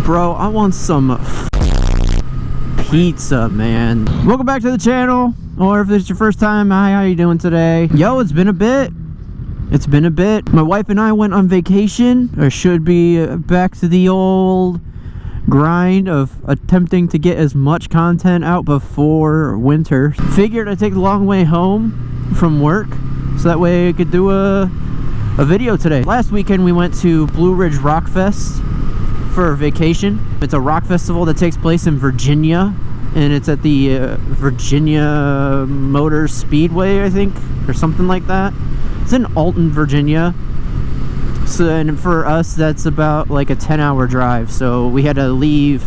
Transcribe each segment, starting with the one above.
Bro, I want some pizza, man. Welcome back to the channel, or if this is your first time, hi, how you doing today? Yo, it's been a bit. It's been a bit. My wife and I went on vacation, or should be back to the old grind of attempting to get as much content out before winter. Figured I'd take the long way home from work, so that way I could do a video today. Last weekend we went to Blue Ridge Rock Fest for vacation. It's a rock festival that takes place in Virginia, and it's at the Virginia Motor Speedway, I think, or something like that. It's in Alton, Virginia. So, and for us, that's about like a 10-hour drive. So we had to leave.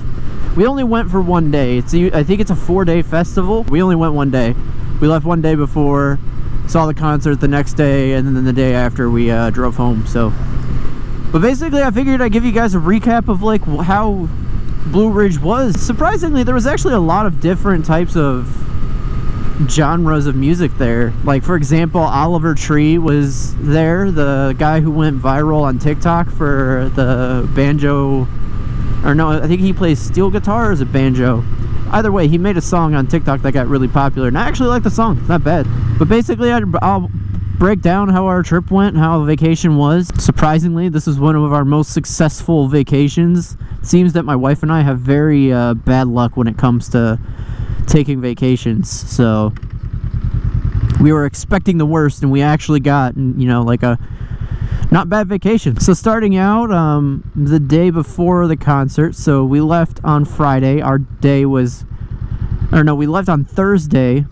We only went for one day. I think it's a 4-day festival. We only went one day. We left one day before, saw the concert the next day, and then the day after we drove home. So, but basically, I figured I'd give you guys a recap of like how Blue Ridge was. Surprisingly, there was actually a lot of different types of genres of music there. Like, for example, Oliver Tree was there, the guy who went viral on TikTok for the banjo, or no, I think he plays steel guitar, or is it banjo? Either way, he made a song on TikTok that got really popular, and I actually like the song. It's not bad. But basically, I'll break down how our trip went, how the vacation was. Surprisingly, this is one of our most successful vacations. It seems that my wife and I have very bad luck when it comes to taking vacations. So we were expecting the worst, and we actually got, you know, like a not bad vacation. So starting out the day before the concert, so we left on Friday. Our day was, or no, we left on Thursday.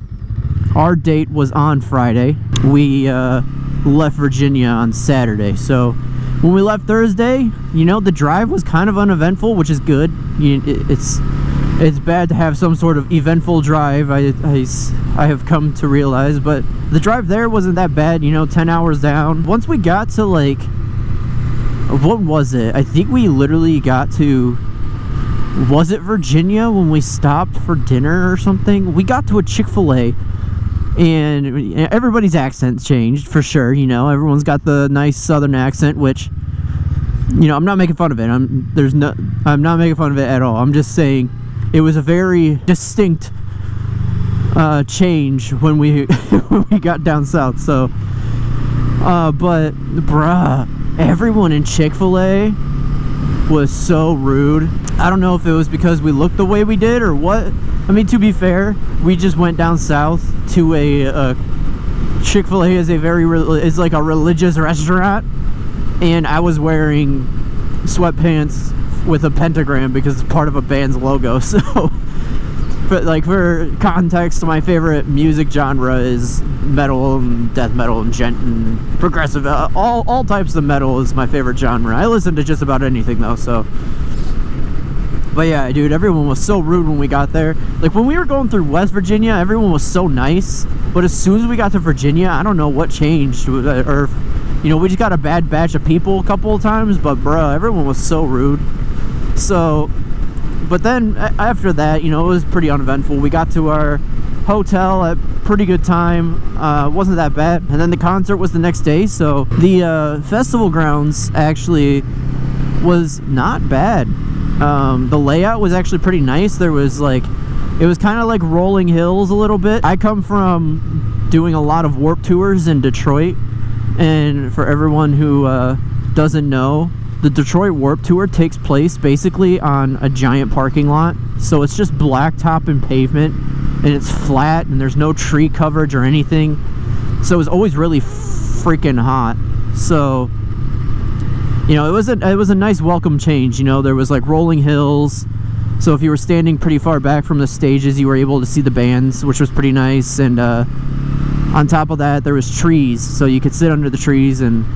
Our date was on Friday. We left Virginia on Saturday. So when we left Thursday, you know, the drive was kind of uneventful, which is good. It's bad to have some sort of eventful drive, I have come to realize, but the drive there wasn't that bad, you know, 10 hours down. Once we got to, like, what was it? I think we literally got to, was it Virginia when we stopped for dinner or something? We got to a Chick-fil-A, and everybody's accents changed, for sure, you know, everyone's got the nice southern accent, which, you know, I'm not making fun of it. I'm not making fun of it at all. I'm just saying it was a very distinct change when we when we got down south. So, but bruh, everyone in Chick-fil-A was so rude. I don't know if it was because we looked the way we did or what. I mean, to be fair, we just went down south to a Chick-fil-A is like a religious restaurant, and I was wearing sweatpants with a pentagram because it's part of a band's logo. So, but like, for context, my favorite music genre is metal and death metal and gent and progressive. All types of metal is my favorite genre. I listen to just about anything though. So, but yeah, dude, everyone was so rude when we got there. Like, when we were going through West Virginia, everyone was so nice. But as soon as we got to Virginia, I don't know what changed, or, you know, we just got a bad batch of people a couple of times. But bruh, everyone was so rude. So, but then after that, you know, it was pretty uneventful. We got to our hotel at pretty good time. Wasn't that bad. And then the concert was the next day. So the festival grounds actually was not bad. The layout was actually pretty nice. There was like, it was kind of like rolling hills a little bit. I come from doing a lot of Warped Tours in Detroit, and for everyone who doesn't know, the Detroit Warped Tour takes place basically on a giant parking lot. So it's just blacktop and pavement, and it's flat, and there's no tree coverage or anything. So it was always really freaking hot. So, you know, it was a nice welcome change. You know, there was like rolling hills. So if you were standing pretty far back from the stages, you were able to see the bands, which was pretty nice. And on top of that, there was trees, so you could sit under the trees. And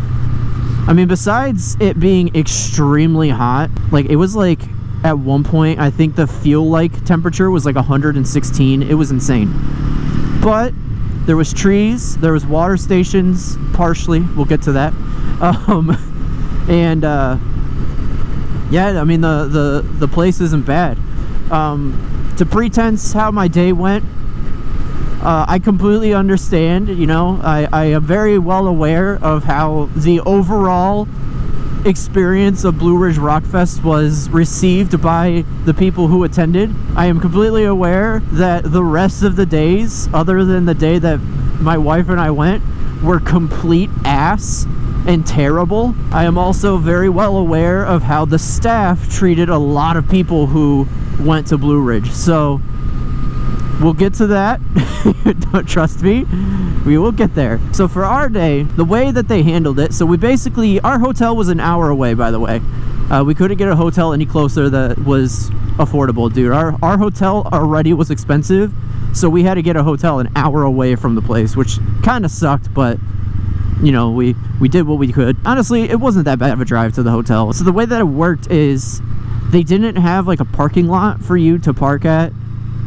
I mean, besides it being extremely hot, like, it was like, at one point, I think the feel-like temperature was like 116. It was insane. But there was trees, there was water stations, partially. We'll get to that. And yeah, I mean, the place isn't bad. To pretense how my day went, I completely understand. You know, I am very well aware of how the overall experience of Blue Ridge Rock Fest was received by the people who attended. I am completely aware that the rest of the days, other than the day that my wife and I went, were complete ass and terrible. I am also very well aware of how the staff treated a lot of people who went to Blue Ridge. So we'll get to that. Don't trust me. We will get there. So for our day, the way that they handled it, so we basically, our hotel was an hour away, by the way. We couldn't get a hotel any closer that was affordable, dude. Our hotel already was expensive, so we had to get a hotel an hour away from the place, which kind of sucked, but you know, we did what we could. Honestly, it wasn't that bad of a drive to the hotel. So the way that it worked is they didn't have like a parking lot for you to park at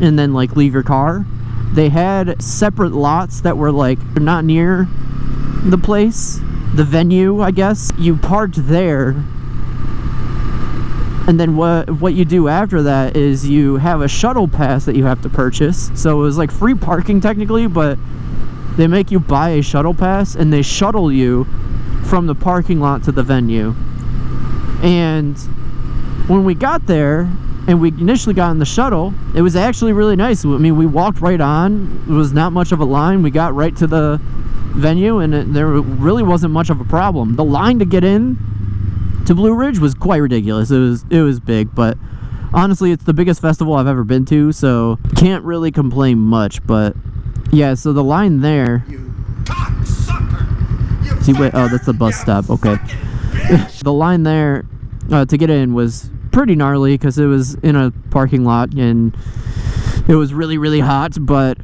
and then like leave your car. They had separate lots that were like not near the place, the venue, I guess. You parked there, and then what you do after that is you have a shuttle pass that you have to purchase. So it was like free parking technically, but they make you buy a shuttle pass and they shuttle you from the parking lot to the venue. And when we got there and we initially got in the shuttle, it was actually really nice. I mean, we walked right on. It was not much of a line. We got right to the venue, and there really wasn't much of a problem. The line to get in to Blue Ridge was quite ridiculous. It was big, but honestly, it's the biggest festival I've ever been to, so can't really complain much. But yeah, so the line there. You cocksucker! You see, wait, oh, that's the bus stop. Okay. The line there to get in was pretty gnarly because it was in a parking lot and it was really, really hot. But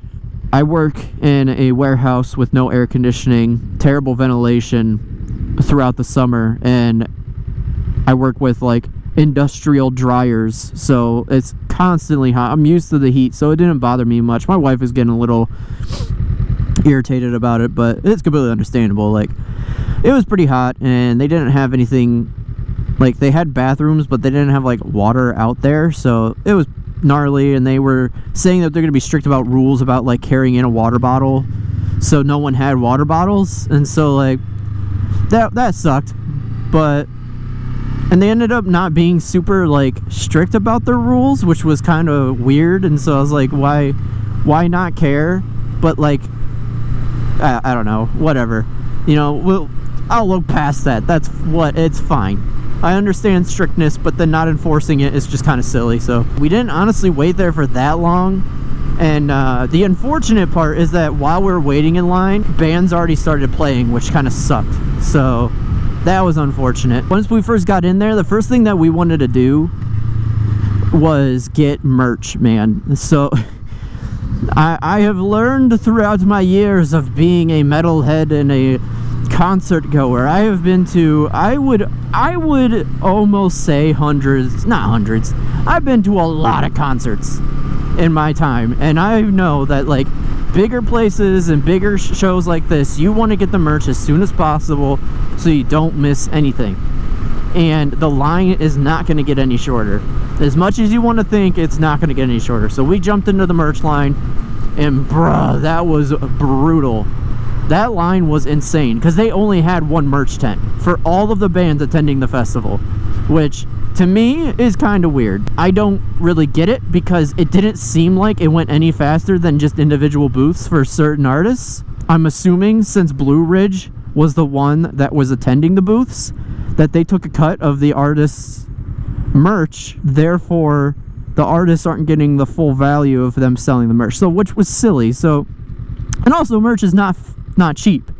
I work in a warehouse with no air conditioning, terrible ventilation throughout the summer, and I work with like industrial dryers, so it's constantly hot. I'm used to the heat, so it didn't bother me much. My wife is getting a little irritated about it, but it's completely understandable. Like, it was pretty hot, and they didn't have anything, like, they had bathrooms, but they didn't have like water out there, so it was gnarly. And they were saying that they're gonna be strict about rules about like carrying in a water bottle, so no one had water bottles, and so like that sucked. But and they ended up not being super like strict about their rules, which was kind of weird. And so I was like, why not care? But like, I don't know, whatever, you know, I'll look past that. That's what, it's fine. I understand strictness, but then not enforcing it is just kind of silly. So we didn't honestly wait there for that long. And the unfortunate part is that while we were waiting in line, bands already started playing, which kind of sucked. So that was unfortunate. Once we first got in there, the first thing that we wanted to do was get merch, man. So I have learned throughout my years of being a metalhead and a concert goer, I have been to, I would almost say hundreds, not hundreds, I've been to a lot of concerts in my time, and I know that like bigger places and bigger shows like this, you want to get the merch as soon as possible so you don't miss anything. And the line is not going to get any shorter. As much as you want to think, it's not going to get any shorter. So we jumped into the merch line, and bruh, that was brutal. That line was insane because they only had one merch tent for all of the bands attending the festival, which to me is kind of weird. I don't really get it because it didn't seem like it went any faster than just individual booths for certain artists. I'm assuming since Blue Ridge was the one that was attending the booths, that they took a cut of the artists' merch, therefore the artists aren't getting the full value of them selling the merch, so which was silly. So, and also merch is not cheap,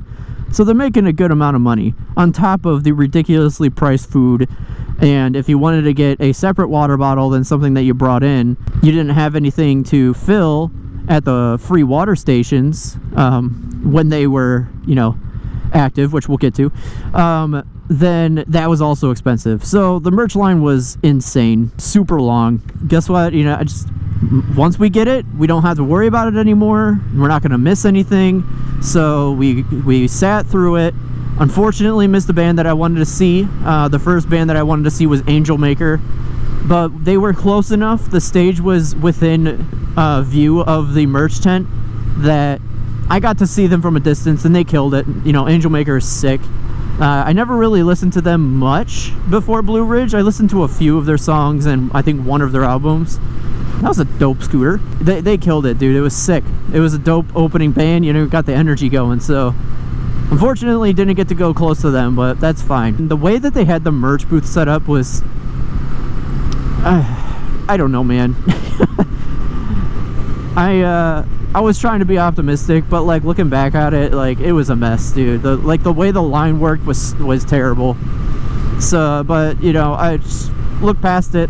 so they're making a good amount of money on top of the ridiculously priced food. And if you wanted to get a separate water bottle than something that you brought in, you didn't have anything to fill at the free water stations when they were, you know, active, which we'll get to, then that was also expensive. So the merch line was insane, super long. Guess what? You know, once we get it, we don't have to worry about it anymore. We're not going to miss anything. So we sat through it. Unfortunately, missed the band that I wanted to see. The first band that I wanted to see was Angel Maker, but they were close enough. The stage was within view of the merch tent that I got to see them from a distance, and they killed it. You know, Angel Maker is sick. I never really listened to them much before Blue Ridge. I listened to a few of their songs and I think one of their albums. That was a dope scooter. They killed it, dude. It was sick. It was a dope opening band, you know, got the energy going. So unfortunately didn't get to go close to them, but that's fine. The way that they had the merch booth set up was I don't know, man. I was trying to be optimistic, but like looking back at it, like it was a mess, dude. The way the line worked was terrible. So, but you know, I just looked past it.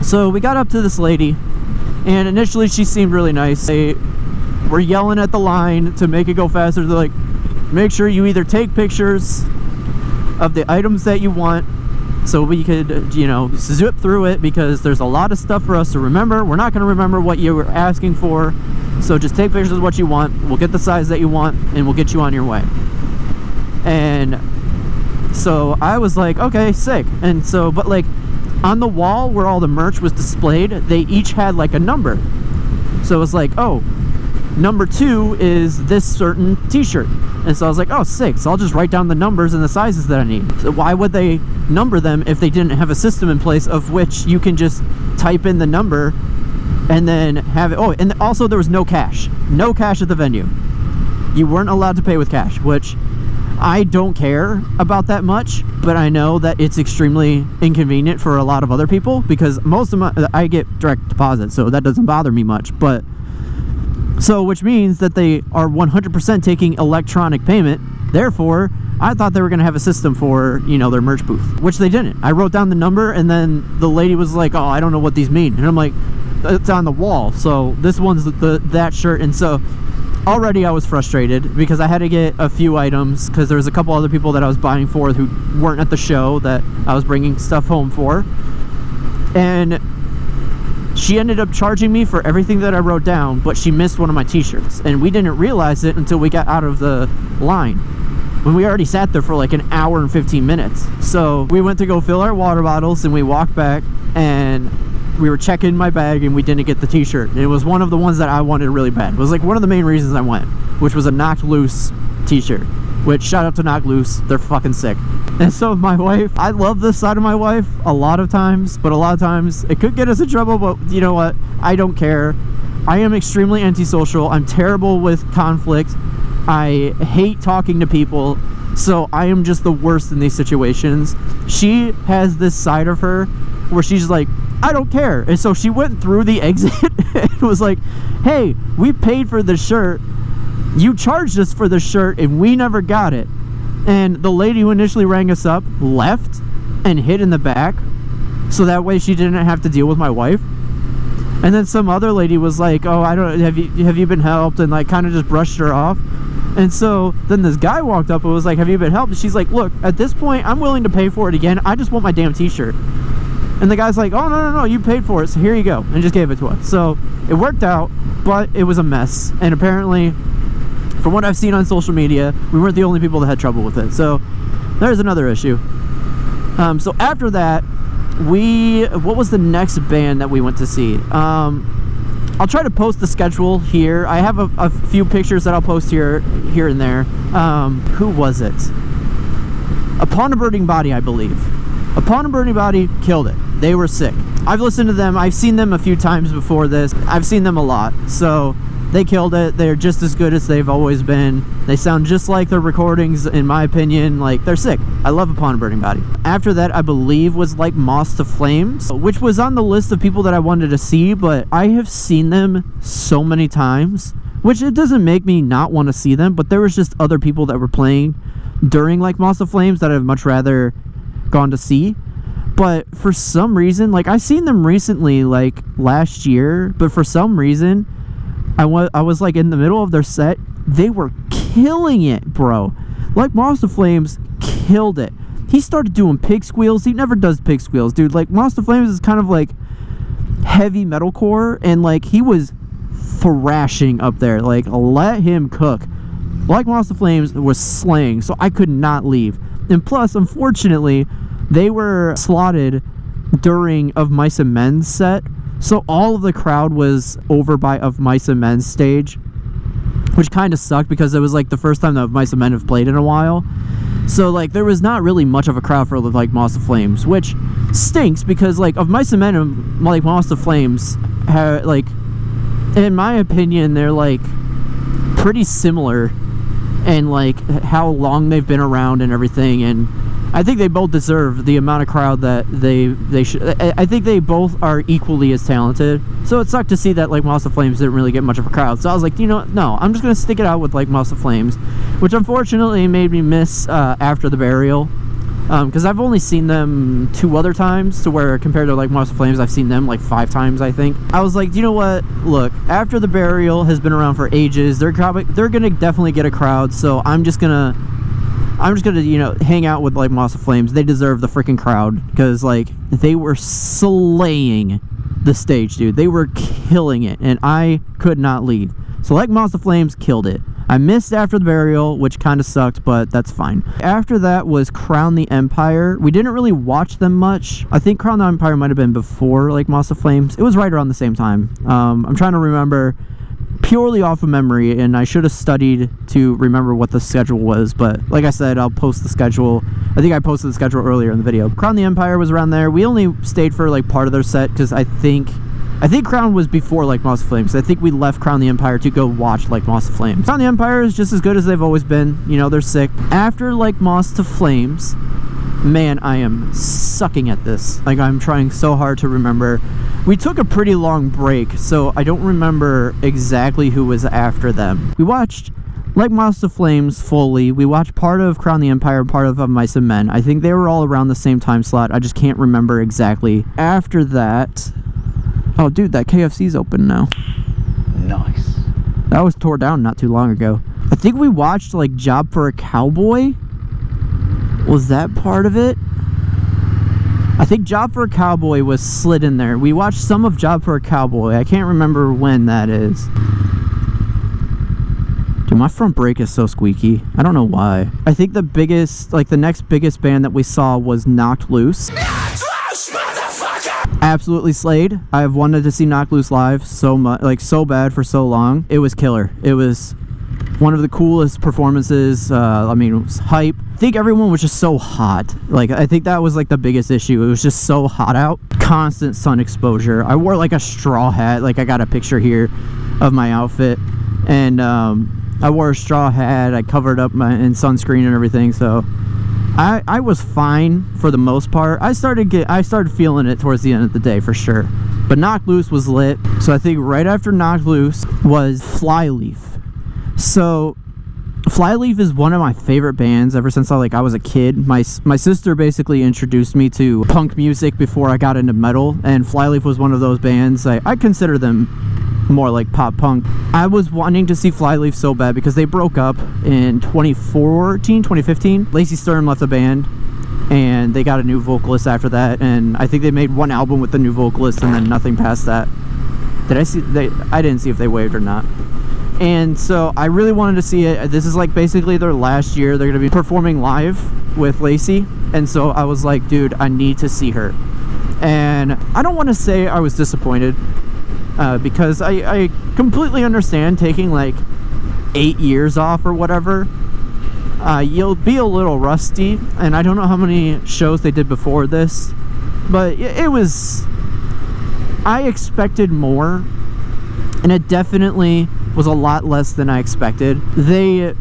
So we got up to this lady, and initially she seemed really nice. They were yelling at the line to make it go faster. They're like, make sure you either take pictures of the items that you want, so we could, you know, zip through it, because there's a lot of stuff for us to remember. We're not going to remember what you were asking for, so just take pictures of what you want. We'll get the size that you want, and we'll get you on your way. And so I was like, okay, sick. And so, but like on the wall where all the merch was displayed, they each had like a number. So it was like, oh, number 2 is this certain t-shirt. And so I was like, oh, sick. So I'll just write down the numbers and the sizes that I need. So why would they number them if they didn't have a system in place of which you can just type in the number and then have it? Oh, and also there was no cash. No cash at the venue. You weren't allowed to pay with cash, which I don't care about that much, but I know that it's extremely inconvenient for a lot of other people, because most of I get direct deposit, so that doesn't bother me much. But so, which means that they are 100% taking electronic payment. Therefore, I thought they were going to have a system for, you know, their merch booth, which they didn't. I wrote down the number, and then the lady was like, oh, I don't know what these mean. And I'm like, it's on the wall, so this one's that shirt. And so already I was frustrated because I had to get a few items, because there was a couple other people that I was buying for who weren't at the show that I was bringing stuff home for. And she ended up charging me for everything that I wrote down, but she missed one of my t-shirts, and we didn't realize it until we got out of the line, when we already sat there for like an hour and 15 minutes. So we went to go fill our water bottles, and we walked back, and we were checking my bag, and we didn't get the t-shirt. It was one of the ones that I wanted really bad. It was like one of the main reasons I went, which was a Knocked Loose t-shirt, which, shout out to Knocked Loose, they're fucking sick. And so my wife, I love this side of my wife a lot of times, but a lot of times it could get us in trouble. But you know what, I don't care. I am extremely antisocial. I'm terrible with conflict. I hate talking to people, so I am just the worst in these situations. She has this side of her where she's like, I don't care. And so she went through the exit and was like, hey, we paid for the shirt, you charged us for the shirt, and we never got it. And the lady who initially rang us up left and hid in the back, so that way she didn't have to deal with my wife. And then some other lady was like, oh, I don't, have you been helped, and like kind of just brushed her off. And so then this guy walked up and was like, have you been helped? And she's like, look, at this point I'm willing to pay for it again, I just want my damn t-shirt. And the guy's like, oh, no, you paid for it, so here you go, and just gave it to us. So it worked out, but it was a mess. And apparently, from what I've seen on social media, we weren't the only people that had trouble with it. So there's another issue. So after that, what was the next band that we went to see? I'll try to post the schedule here. I have a few pictures that I'll post here and there. Who was it? Upon a Burning Body, I believe. Upon a Burning Body killed it. They were sick. I've listened to them. I've seen them a few times before this. I've seen them a lot. So they killed it. They're just as good as they've always been. They sound just like their recordings, in my opinion. Like, they're sick. I love Upon a Burning Body. After that, I believe, was like Moss to Flames, which was on the list of people that I wanted to see, but I have seen them so many times, which it doesn't make me not want to see them, but there was just other people that were playing during like Moss to Flames that I'd much rather gone to see. But for some reason, like, I seen them recently, like last year, but for some reason I was like in the middle of their set. They were killing it, bro. Like, Moss to Flames killed it. He started doing pig squeals. He never does pig squeals, dude. Like, Moss to Flames is kind of like heavy metalcore, and like he was thrashing up there. Like, let him cook. Like, Moss to Flames was slaying, so I could not leave. And plus, unfortunately, they were slotted during Of Mice and Men's set, so all of the crowd was over by Of Mice and Men's stage, which kind of sucked because it was like the first time that Of Mice and Men have played in a while. So like there was not really much of a crowd for like Moss to Flames, which stinks because like of Mice and Men and like Moss to Flames have, like, in my opinion, they're like pretty similar and like how long they've been around and everything, and I think they both deserve the amount of crowd that they should. I think they both are equally as talented. So it sucked to see that like Moss to Flames didn't really get much of a crowd. So I was like, you know what? No, I'm just gonna stick it out with like Moss to Flames, which unfortunately made me miss After the Burial, because I've only seen them 2 other times, to where compared to like Moss to Flames, I've seen them like 5 times, I think. I was like, you know what? Look, After the Burial has been around for ages. They're gonna definitely get a crowd. So I'm just gonna, you know, hang out with like Moss to Flames. They deserve the freaking crowd because like they were slaying the stage, dude. They were killing it, and I could not leave. So like Moss to Flames killed it. I missed After the Burial, which kind of sucked, but that's fine. After that was Crown the Empire. We didn't really watch them much. I think Crown the Empire might have been before like Moss to Flames. It was right around the same time. I'm trying to remember purely off of memory, and I should have studied to remember what the schedule was, but like I said, I'll post the schedule. I think I posted the schedule earlier in the video. Crown the Empire was around there. We only stayed for like part of their set because I think Crown was before like Moss to Flames. I think we left Crown the Empire to go watch like Moss to Flames. Crown the Empire is just as good as they've always been. You know, they're sick. After like Moss to Flames, man, I am sucking at this. Like, I'm trying so hard to remember. We took a pretty long break, so I don't remember exactly who was after them. We watched like Moss to Flames fully. We watched part of Crown the Empire, part of Mice and Men. I think they were all around the same time slot. I just can't remember exactly. After that, oh dude, that KFC's open now. Nice. That was tore down not too long ago. I think we watched like Job for a Cowboy. Was that part of it? I think Job for a Cowboy was slid in there. We watched some of Job for a Cowboy. I can't remember when that is. Dude, my front brake is so squeaky. I don't know why. I think the biggest, like the next biggest band that we saw was Knocked Loose. Absolutely slayed. I have wanted to see Knocked Loose live so much, like so bad for so long. It was killer. It was one of the coolest performances. I mean, it was hype. I think everyone was just so hot. Like, I think that was like the biggest issue. It was just so hot out. Constant sun exposure. I wore like a straw hat. Like, I got a picture here of my outfit, and I wore a straw hat. I covered up in sunscreen and everything. So I was fine for the most part. I started feeling it towards the end of the day for sure. But Knocked Loose was lit. So I think right after Knocked Loose was Flyleaf. So Flyleaf is one of my favorite bands ever since I was a kid. My sister basically introduced me to punk music before I got into metal, and Flyleaf was one of those bands. I consider them more like pop punk. I was wanting to see Flyleaf so bad because they broke up in 2015. Lacey Sturm left the band, and they got a new vocalist after that, and I think they made one album with the new vocalist and then nothing past that. I didn't see if they waved or not. And so I really wanted to see it. This is like basically their last year. They're going to be performing live with Lacey. And so I was like, dude, I need to see her. And I don't want to say I was disappointed, because I completely understand taking like 8 years off or whatever. You'll be a little rusty. And I don't know how many shows they did before this, but it was, I expected more. And it definitely was a lot less than I expected. They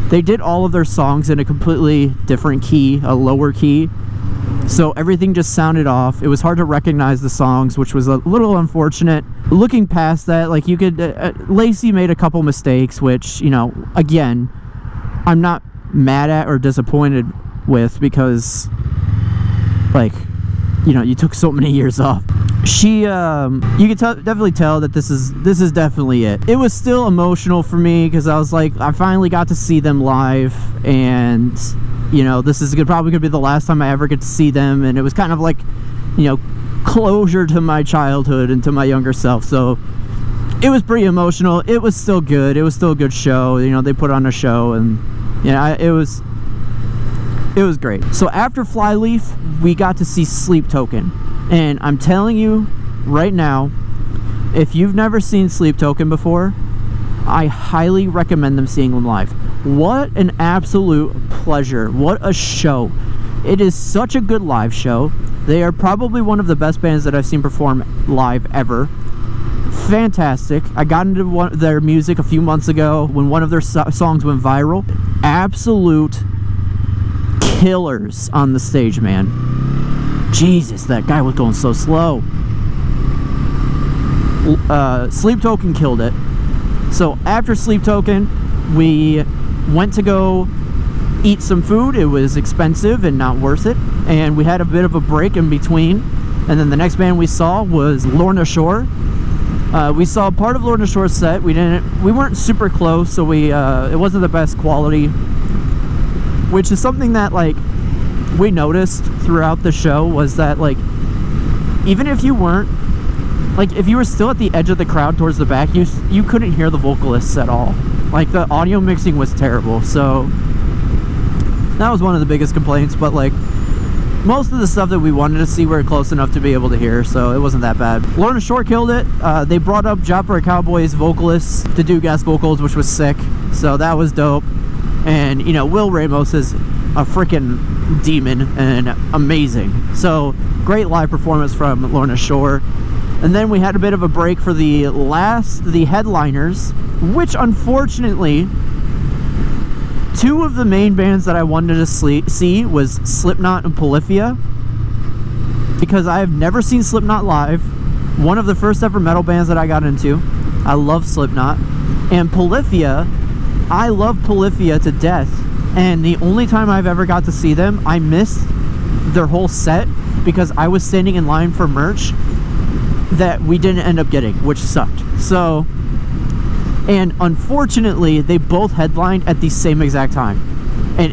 did all of their songs in a completely different key, a lower key. So everything just sounded off. It was hard to recognize the songs, which was a little unfortunate. Looking past that, like you could, Lacey made a couple mistakes, which, you know, again, I'm not mad at or disappointed with because, like, you know, you took so many years off. She, you could definitely tell that this is definitely it. It was still emotional for me because I was like, I finally got to see them live, and you know, this is probably gonna be the last time I ever get to see them, and it was kind of like, you know, closure to my childhood and to my younger self. So it was pretty emotional. It was still good. It was still a good show. You know, they put on a show, and yeah, it was great. So after Flyleaf, we got to see Sleep Token. And I'm telling you right now, if you've never seen Sleep Token before, I highly recommend them seeing them live. What an absolute pleasure. What a show. It is such a good live show. They are probably one of the best bands that I've seen perform live ever. Fantastic. I got into their music a few months ago when one of their songs went viral. Absolute killers on the stage, man. Jesus, that guy was going so slow. Sleep Token killed it. So after Sleep Token, we went to go eat some food. It was expensive and not worth it, and we had a bit of a break in between. And then the next band we saw was Lorna Shore. We saw part of Lorna Shore's set. We weren't super close, so it wasn't the best quality, which is something that like we noticed throughout the show, was that like even if you weren't, like if you were still at the edge of the crowd towards the back, you couldn't hear the vocalists at all. Like the audio mixing was terrible. So that was one of the biggest complaints, but like most of the stuff that we wanted to see were close enough to be able to hear, so it wasn't that bad. Lorna Shore killed it. They brought up JustBrantYup's vocalists to do guest vocals, which was sick, so that was dope. And you know, Will Ramos is a freaking demon and amazing. So great live performance from Lorna Shore. And then we had a bit of a break for the headliners, which unfortunately, two of the main bands that I wanted to see was Slipknot and Polyphia, because I have never seen Slipknot live. One of the first ever metal bands that I got into. I love Slipknot. And Polyphia, I love Polyphia to death. And the only time I've ever got to see them, I missed their whole set because I was standing in line for merch that we didn't end up getting, which sucked. So, and unfortunately, they both headlined at the same exact time, and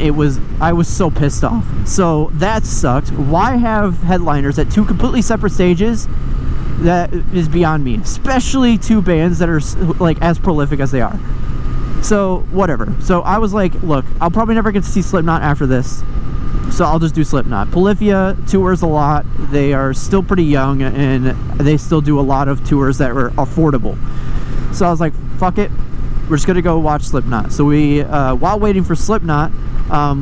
I was so pissed off. So that sucked. Why have headliners at two completely separate stages? That is beyond me, especially two bands that are like as prolific as they are. So whatever. So I was like, look, I'll probably never get to see Slipknot after this, so I'll just do Slipknot. Polyphia tours a lot. They are still pretty young, and they still do a lot of tours that were affordable. So I was like, fuck it, we're just gonna go watch Slipknot. So we, while waiting for Slipknot,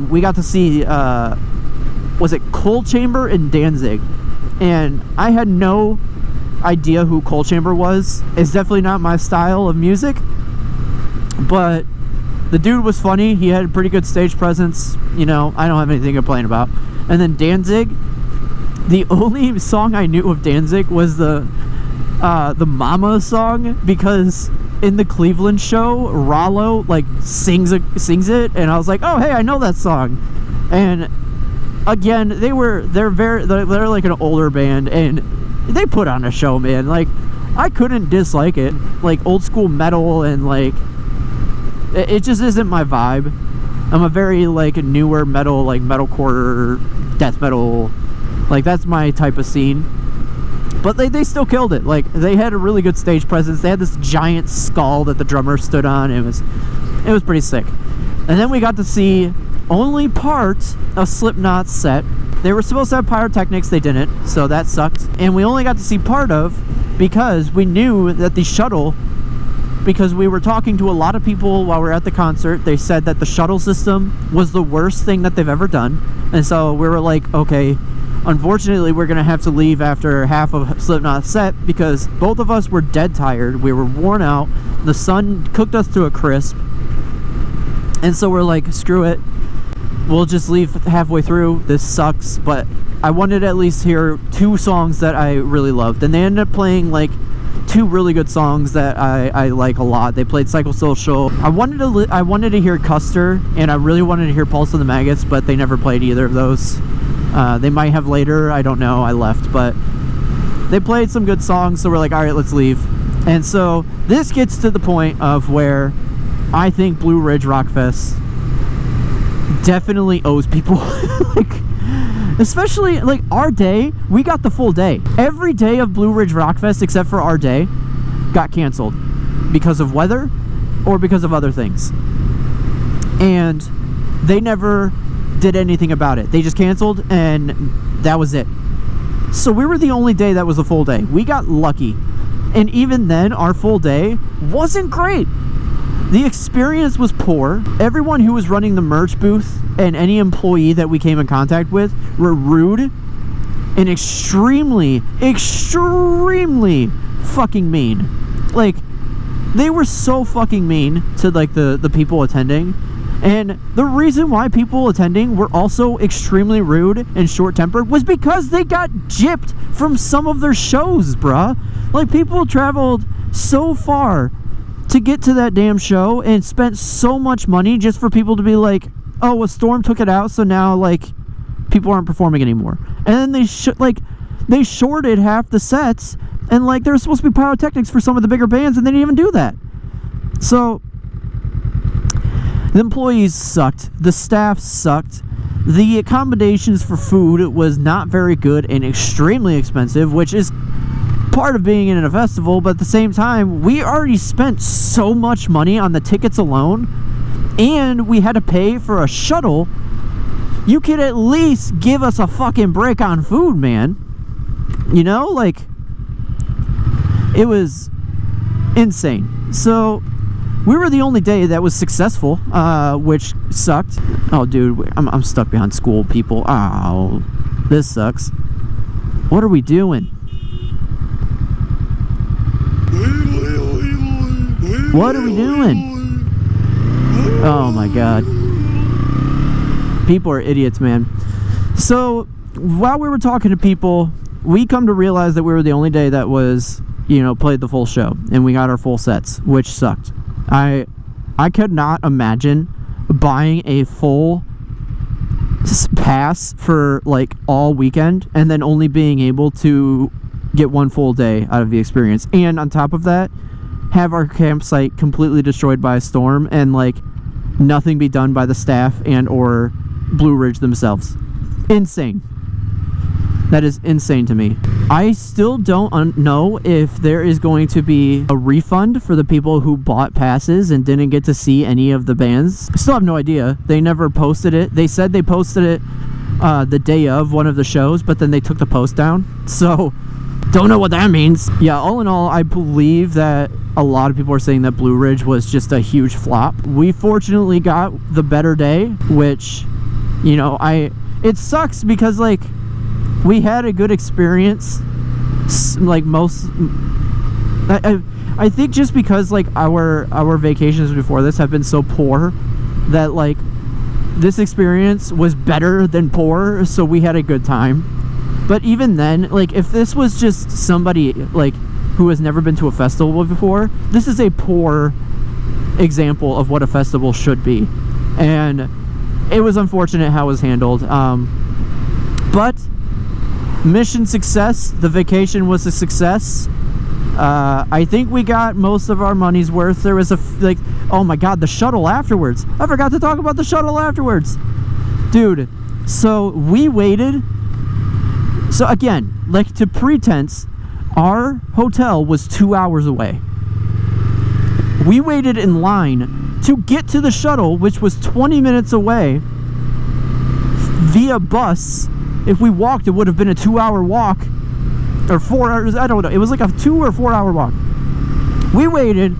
we got to see, was it Cold Chamber and Danzig? And I had no idea who Cold Chamber was. It's definitely not my style of music, but the dude was funny. He had a pretty good stage presence. You know, I don't have anything to complain about. And then Danzig, the only song I knew of Danzig was the Mama song, because in the Cleveland show, Rollo like sings it, and I was like, oh hey, I know that song. And again, they're like an older band, and they put on a show, man. Like I couldn't dislike it. Like old school metal, and like it just isn't my vibe. I'm a very like newer metal, like metalcore, death metal, like that's my type of scene. But they still killed it. Like they had a really good stage presence. They had this giant skull that the drummer stood on. It was pretty sick. And then we got to see only part of Slipknot's set. They were supposed to have pyrotechnics, they didn't, so that sucked. And we only got to see part of, because we knew that the shuttle, because we were talking to a lot of people while we were at the concert, they said that the shuttle system was the worst thing that they've ever done. And so we were like, okay, unfortunately we're gonna have to leave after half of Slipknot's set, because both of us were dead tired. We were worn out. The sun cooked us to a crisp. And so we're like, screw it, we'll just leave halfway through. This sucks. But I wanted to at least hear two songs that I really loved, and they ended up playing like two really good songs that I like a lot. They played Psychosocial. I wanted to hear Custer, and I really wanted to hear Pulse of the Maggots, but they never played either of those. They might have later, I don't know, I left, but they played some good songs, so we're like, alright, let's leave. And so this gets to the point of where I think Blue Ridge Rockfest definitely owes people like, especially like our day, we got the full day. Every day of Blue Ridge Rockfest except for our day got canceled because of weather or because of other things, and they never did anything about it. They just canceled, and that was it. So we were the only day that was a full day. We got lucky, and even then our full day wasn't great. The experience was poor. Everyone who was running the merch booth and any employee that we came in contact with were rude and extremely fucking mean. Like, they were so fucking mean to like the people attending. And the reason why people attending were also extremely rude and short-tempered was because they got gypped from some of their shows, bruh. Like, people traveled so far to get to that damn show and spent so much money just for people to be like, oh, a storm took it out, so now like people aren't performing anymore. And then they shorted half the sets, and like there was supposed to be pyrotechnics for some of the bigger bands, and they didn't even do that. So the employees sucked, the staff sucked, the accommodations for food was not very good and extremely expensive, which is part of being in a festival. But at the same time, we already spent so much money on the tickets alone, and we had to pay for a shuttle. You could at least give us a fucking break on food, man. You know, like, it was insane. So we were the only day that was successful, which sucked. Oh dude, I'm stuck behind school, people. Oh, this sucks. What are we doing? What are we doing? Oh my god. People are idiots, man. So while we were talking to people, we come to realize that we were the only day that was, you know, played the full show, and we got our full sets, which sucked. I could not imagine buying a full pass for like all weekend and then only being able to get one full day out of the experience, and on top of that have our campsite completely destroyed by a storm and like nothing be done by the staff and or Blue Ridge themselves. Insane. That is insane to me. I still don't know if there is going to be a refund for the people who bought passes and didn't get to see any of the bands. I still have no idea. They never posted it. They said they posted it the day of one of the shows, but then they took the post down. So, don't know what that means. Yeah, all in all, I believe that a lot of people are saying that Blue Ridge was just a huge flop. We fortunately got the better day, which, you know, it sucks because, like, we had a good experience. Like, I think just because, like, our vacations before this have been so poor that, like, this experience was better than poor, so we had a good time. But even then, like, if this was just somebody, like, who has never been to a festival before, this is a poor example of what a festival should be. And it was unfortunate how it was handled. But mission success. The vacation was a success. I think we got most of our money's worth. There was oh my god, the shuttle afterwards. I forgot to talk about the shuttle afterwards. Dude, so we waited. So again, like, to pretense, our hotel was 2 hours away. We waited in line to get to the shuttle, which was 20 minutes away, via bus. If we walked, it would have been a 2-hour walk, or 4 hours, I don't know. It was like a 2 or 4 hour walk. We waited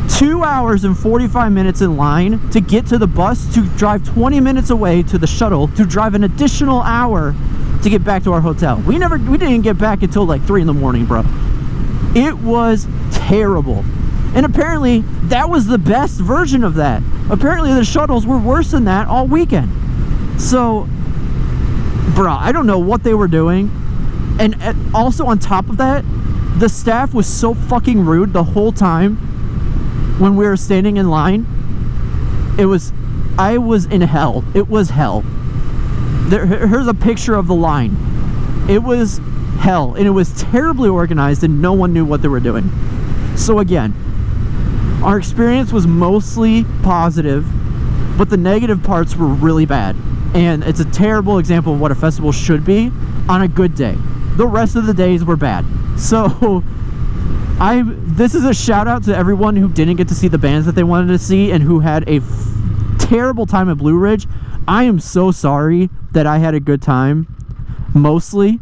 2 hours and 45 minutes in line to get to the bus, to drive 20 minutes away to the shuttle, to drive an additional hour to get back to our hotel. We didn't get back until like 3 in the morning, bro. It was terrible. And apparently that was the best version of that. Apparently the shuttles were worse than that all weekend. So, bruh, I don't know what they were doing. And also on top of that, the staff was so fucking rude the whole time when we were standing in line. I was in hell. It was hell. Here's a picture of the line. It was hell, and it was terribly organized, and no one knew what they were doing. So again, our experience was mostly positive, but the negative parts were really bad. And it's a terrible example of what a festival should be on a good day. The rest of the days were bad. So this is a shout out to everyone who didn't get to see the bands that they wanted to see and who had a terrible time at Blue Ridge. I am so sorry that I had a good time, mostly,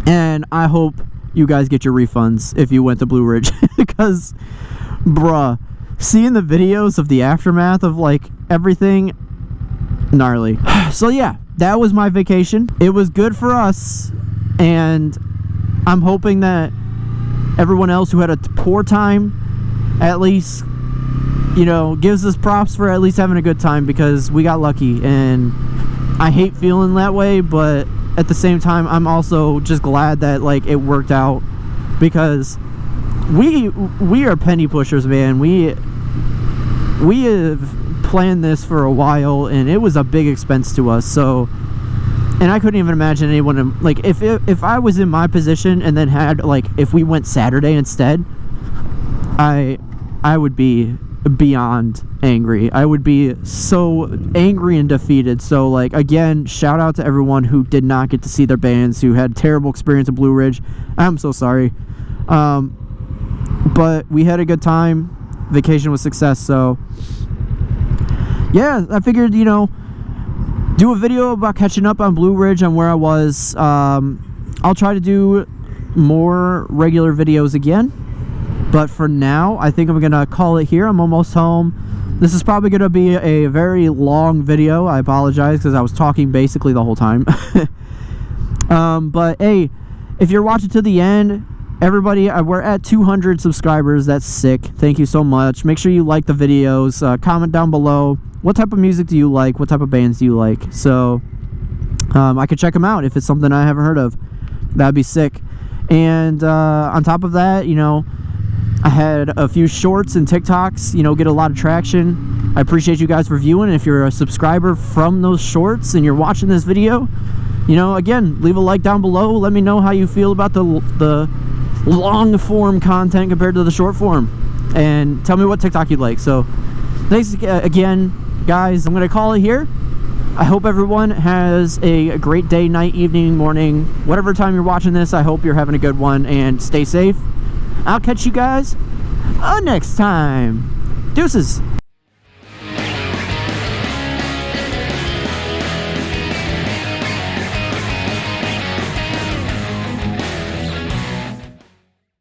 and I hope you guys get your refunds if you went to Blue Ridge, because, bruh, seeing the videos of the aftermath of like everything, gnarly. So yeah, that was my vacation. It was good for us, and I'm hoping that everyone else who had a poor time at least, you know, gives us props for at least having a good time, because we got lucky. And I hate feeling that way, but at the same time I'm also just glad that like it worked out, because we are penny pushers, man. We have planned this for a while, and it was a big expense to us. So, and I couldn't even imagine anyone, like, if I was in my position and then had, like, if we went Saturday instead, I would be beyond angry. I would be so angry and defeated. So, like, again, shout out to everyone who did not get to see their bands, who had a terrible experience at Blue Ridge. I'm so sorry. But we had a good time. Vacation was success. So yeah, I figured, you know, do a video about catching up on Blue Ridge and where I was. I'll try to do more regular videos again, but for now I think I'm gonna call it here. I'm almost home. This is probably gonna be a very long video. I apologize, because I was talking basically the whole time. But hey, if you're watching to the end, everybody, we're at 200 subscribers. That's sick. Thank you so much. Make sure you like the videos. Comment down below, what type of music do you like? What type of bands do you like? So I could check them out if it's something I haven't heard of. That'd be sick. And on top of that, you know, I had a few shorts and TikToks, you know, get a lot of traction. I appreciate you guys for viewing. If you're a subscriber from those shorts and you're watching this video, you know, again, leave a like down below. Let me know how you feel about the long form content compared to the short form, and tell me what TikTok you'd like. So thanks again, guys. I'm gonna call it here. I hope everyone has a great day, night, evening, morning, whatever time you're watching this. I hope you're having a good one, and stay safe. I'll catch you guys next time. Deuces.